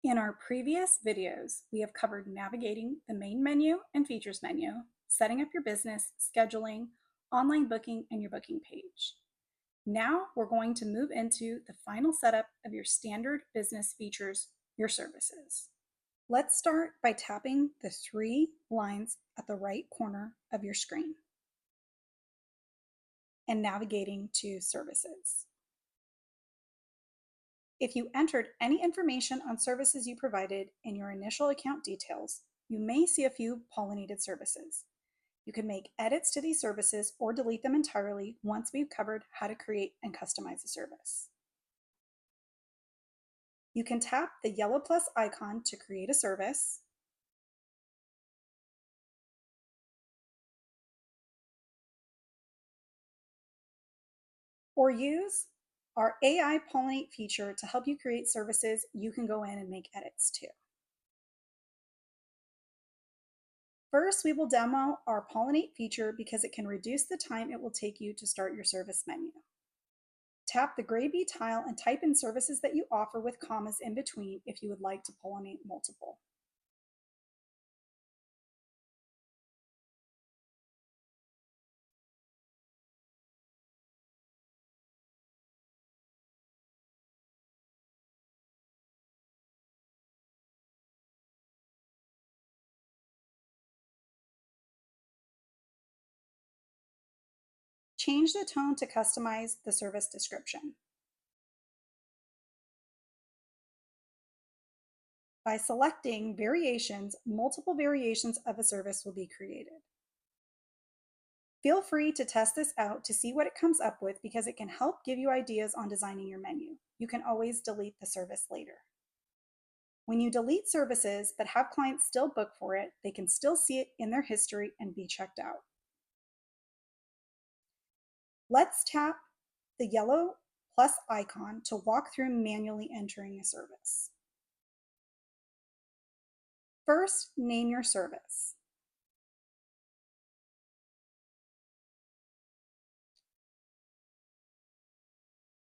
In our previous videos, we have covered navigating the main menu and features menu, setting up your business, scheduling, online booking, and your booking page. Now we're going to move into the final setup of your standard business features, your services. Let's start by tapping the three lines at the right corner of your screen and navigating to services. If you entered any information on services you provided in your initial account details, you may see a few pollinated services. You can make edits to these services or delete them entirely once we've covered how to create and customize a service. You can tap the yellow plus icon to create a service, or use our AI Pollinate feature to help you create services you can go in and make edits to. First, we will demo our Pollinate feature because it can reduce the time it will take you to start your service menu. Tap the gray B tile and type in services that you offer with commas in between if you would like to pollinate multiple. Change the tone to customize the service description. By selecting variations, multiple variations of a service will be created. Feel free to test this out to see what it comes up with because it can help give you ideas on designing your menu. You can always delete the service later. When you delete services but have clients still book for it, they can still see it in their history and be checked out. Let's tap the yellow plus icon to walk through manually entering a service. First, name your service.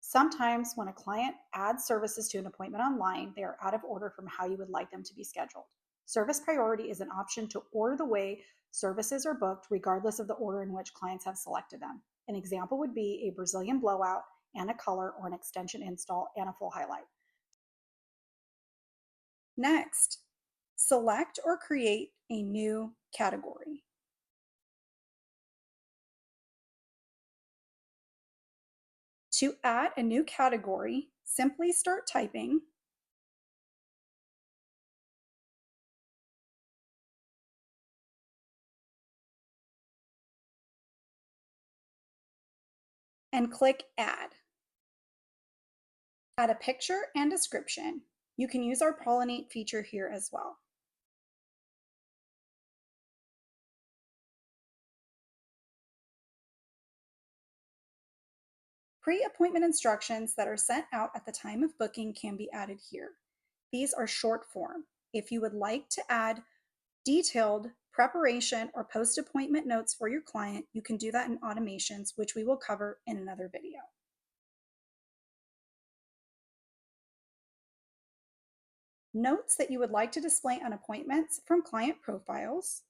Sometimes when a client adds services to an appointment online, they are out of order from how you would like them to be scheduled. Service priority is an option to order the way services are booked regardless of the order in which clients have selected them. An example would be a Brazilian blowout and a color, or an extension install and a full highlight. Next, select or create a new category. To add a new category, simply start typing and click Add. Add a picture and description. You can use our Pollinate feature here as well. Pre-appointment instructions that are sent out at the time of booking can be added here. These are short form. If you would like to add detailed preparation or post-appointment notes for your client, you can do that in automations, which we will cover in another video. Notes that you would like to display on appointments from client profiles.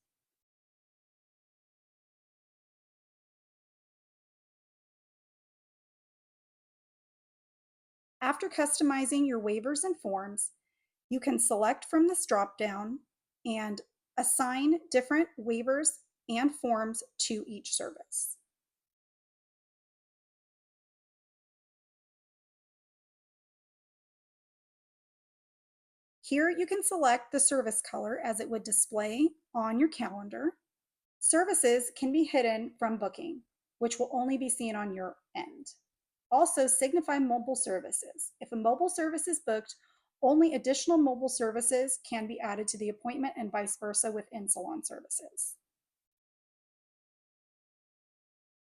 After customizing your waivers and forms, you can select from this dropdown and assign different waivers and forms to each service. Here you can select the service color as it would display on your calendar. Services can be hidden from booking, which will only be seen on your end. Also, signify mobile services. If a mobile service is booked, only additional mobile services can be added to the appointment and vice versa with in-salon services.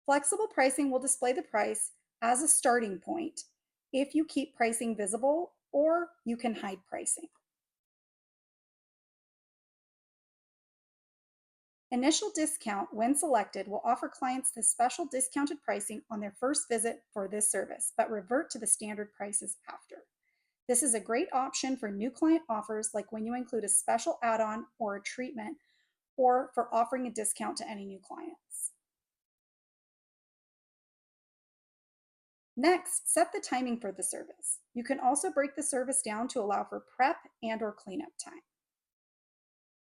Flexible pricing will display the price as a starting point if you keep pricing visible, or you can hide pricing. Initial discount, when selected, will offer clients the special discounted pricing on their first visit for this service, but revert to the standard prices after. This is a great option for new client offers, like when you include a special add-on or a treatment, or for offering a discount to any new clients. Next, set the timing for the service. You can also break the service down to allow for prep and/or cleanup time.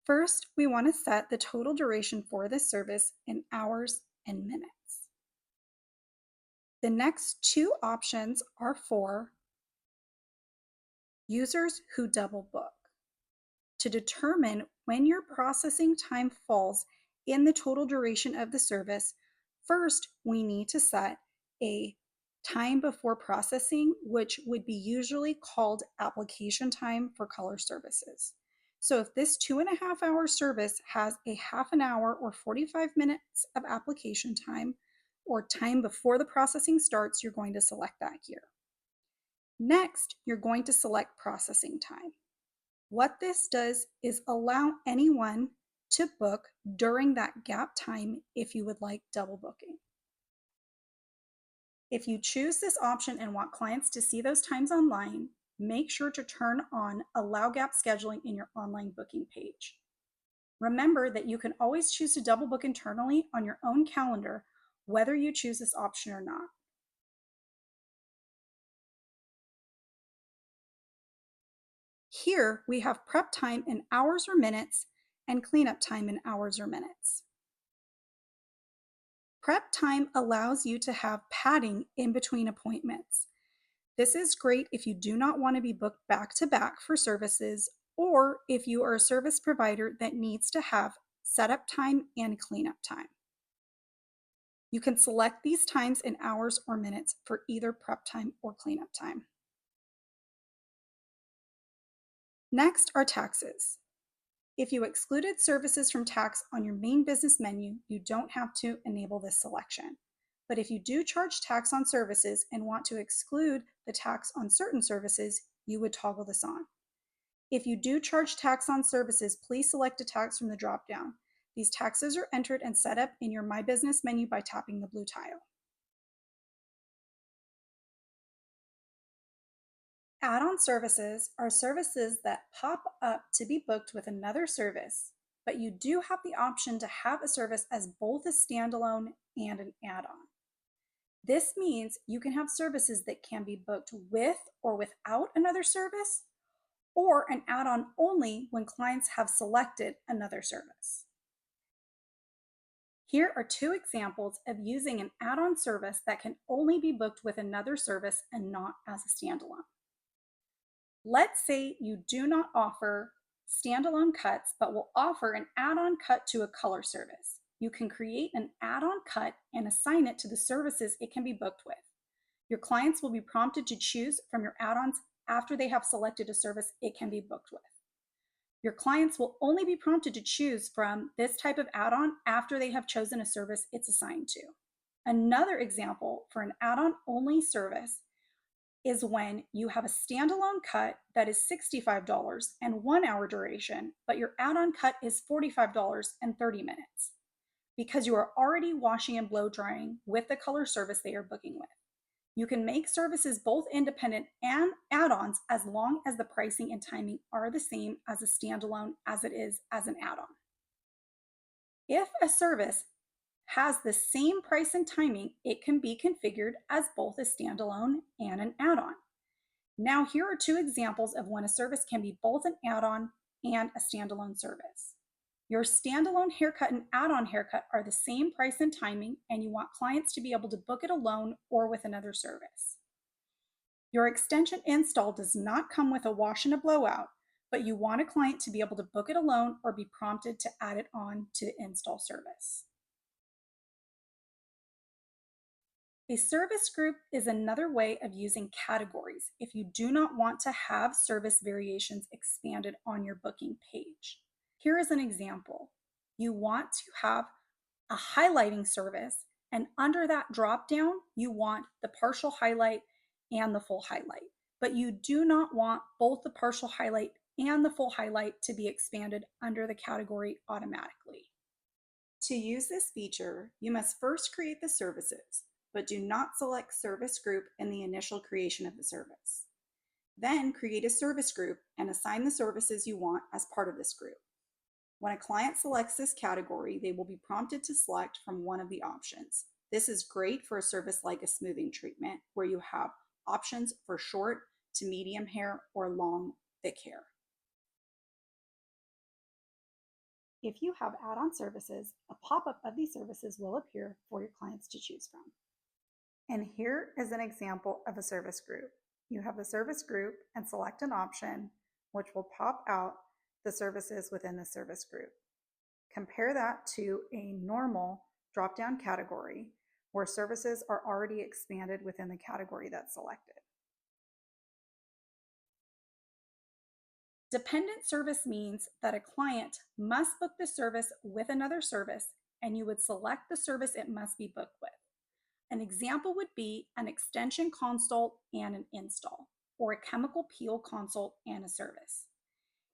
First, we want to set the total duration for this service in hours and minutes. The next two options are for users who double book. To determine when your processing time falls in the total duration of the service, first we need to set a time before processing, which would be usually called application time for color services. So if this 2.5 hour service has a half an hour or 45 minutes of application time or time before the processing starts, you're going to select that here. Next, you're going to select processing time. What this does is allow anyone to book during that gap time if you would like double booking. If you choose this option and want clients to see those times online, make sure to turn on Allow Gap Scheduling in your online booking page. Remember that you can always choose to double book internally on your own calendar, whether you choose this option or not. Here we have prep time in hours or minutes and cleanup time in hours or minutes. Prep time allows you to have padding in between appointments. This is great if you do not want to be booked back to back for services, or if you are a service provider that needs to have setup time and cleanup time. You can select these times in hours or minutes for either prep time or cleanup time. Next are taxes. If you excluded services from tax on your main business menu, you don't have to enable this selection. But if you do charge tax on services and want to exclude the tax on certain services, you would toggle this on. If you do charge tax on services, please select a tax from the drop-down. These taxes are entered and set up in your My Business menu by tapping the blue tile. Add-on services are services that pop up to be booked with another service, but you do have the option to have a service as both a standalone and an add-on. This means you can have services that can be booked with or without another service, or an add-on only when clients have selected another service. Here are two examples of using an add-on service that can only be booked with another service and not as a standalone. Let's say you do not offer standalone cuts, but will offer an add-on cut to a color service. You can create an add-on cut and assign it to the services it can be booked with. Your clients will be prompted to choose from your add-ons after they have selected a service it can be booked with. Your clients will only be prompted to choose from this type of add-on after they have chosen a service it's assigned to. Another example for an add-on only service is when you have a standalone cut that is $65 and 1 hour duration, but your add-on cut is $45 and 30 minutes because you are already washing and blow drying with the color service they are booking with. You can make services both independent and add-ons as long as the pricing and timing are the same as a standalone as it is as an add-on. If a service has the same price and timing, it can be configured as both a standalone and an add-on. Now, here are two examples of when a service can be both an add-on and a standalone service. Your standalone haircut and add-on haircut are the same price and timing, and you want clients to be able to book it alone or with another service. Your extension install does not come with a wash and a blowout, but you want a client to be able to book it alone or be prompted to add it on to the install service. A service group is another way of using categories if you do not want to have service variations expanded on your booking page. Here is an example. You want to have a highlighting service, and under that drop-down, you want the partial highlight and the full highlight, but you do not want both the partial highlight and the full highlight to be expanded under the category automatically. To use this feature, you must first create the services, but do not select service group in the initial creation of the service. Then create a service group and assign the services you want as part of this group. When a client selects this category, they will be prompted to select from one of the options. This is great for a service like a smoothing treatment, where you have options for short to medium hair or long, thick hair. If you have add-on services, a pop-up of these services will appear for your clients to choose from. And here is an example of a service group. You have the service group and select an option, which will pop out the services within the service group. Compare that to a normal drop-down category where services are already expanded within the category that's selected. Dependent service means that a client must book the service with another service, and you would select the service it must be booked with. An example would be an extension consult and an install, or a chemical peel consult and a service.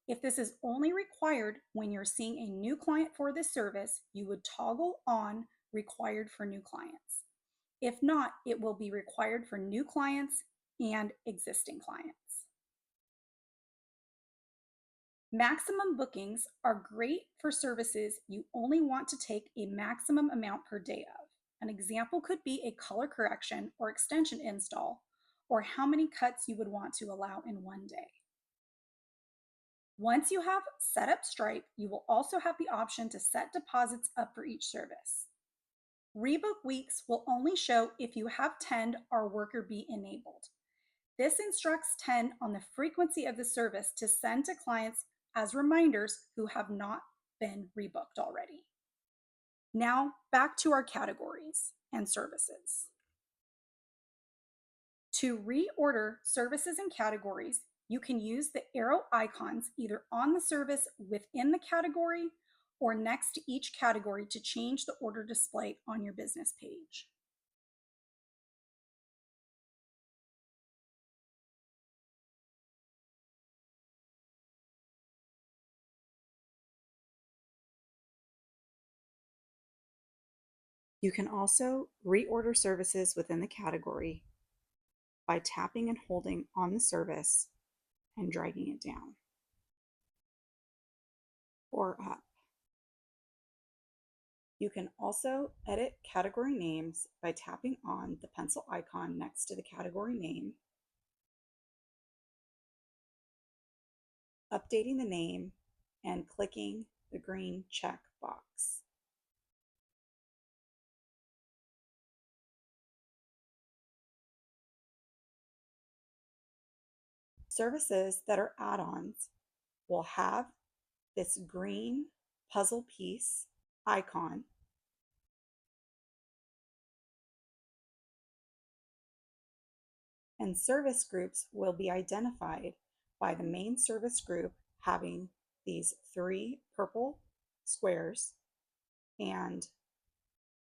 If this is only required when you're seeing a new client for this service, you would toggle on required for new clients. If not, it will be required for new clients and existing clients. Maximum bookings are great for services you only want to take a maximum amount per day of. An example could be a color correction or extension install, or how many cuts you would want to allow in one day. Once you have set up Stripe, you will also have the option to set deposits up for each service. Rebook weeks will only show if you have Tend or Worker Bee enabled. This instructs Tend on the frequency of the service to send to clients as reminders who have not been rebooked already. Now back to our categories and services. To reorder services and categories, you can use the arrow icons either on the service within the category or next to each category to change the order display on your business page. You can also reorder services within the category by tapping and holding on the service and dragging it down or up. You can also edit category names by tapping on the pencil icon next to the category name, updating the name, and clicking the green check box. Services that are add-ons will have this green puzzle piece icon and service groups will be identified by the main service group having these 3 purple squares, and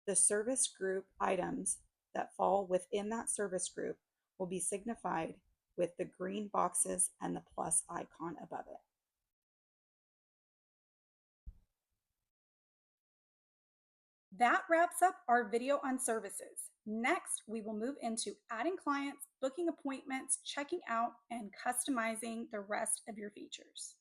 the service group items that fall within that service group will be signified with the green boxes and the plus icon above it. That wraps up our video on services. Next, we will move into adding clients, booking appointments, checking out, and customizing the rest of your features.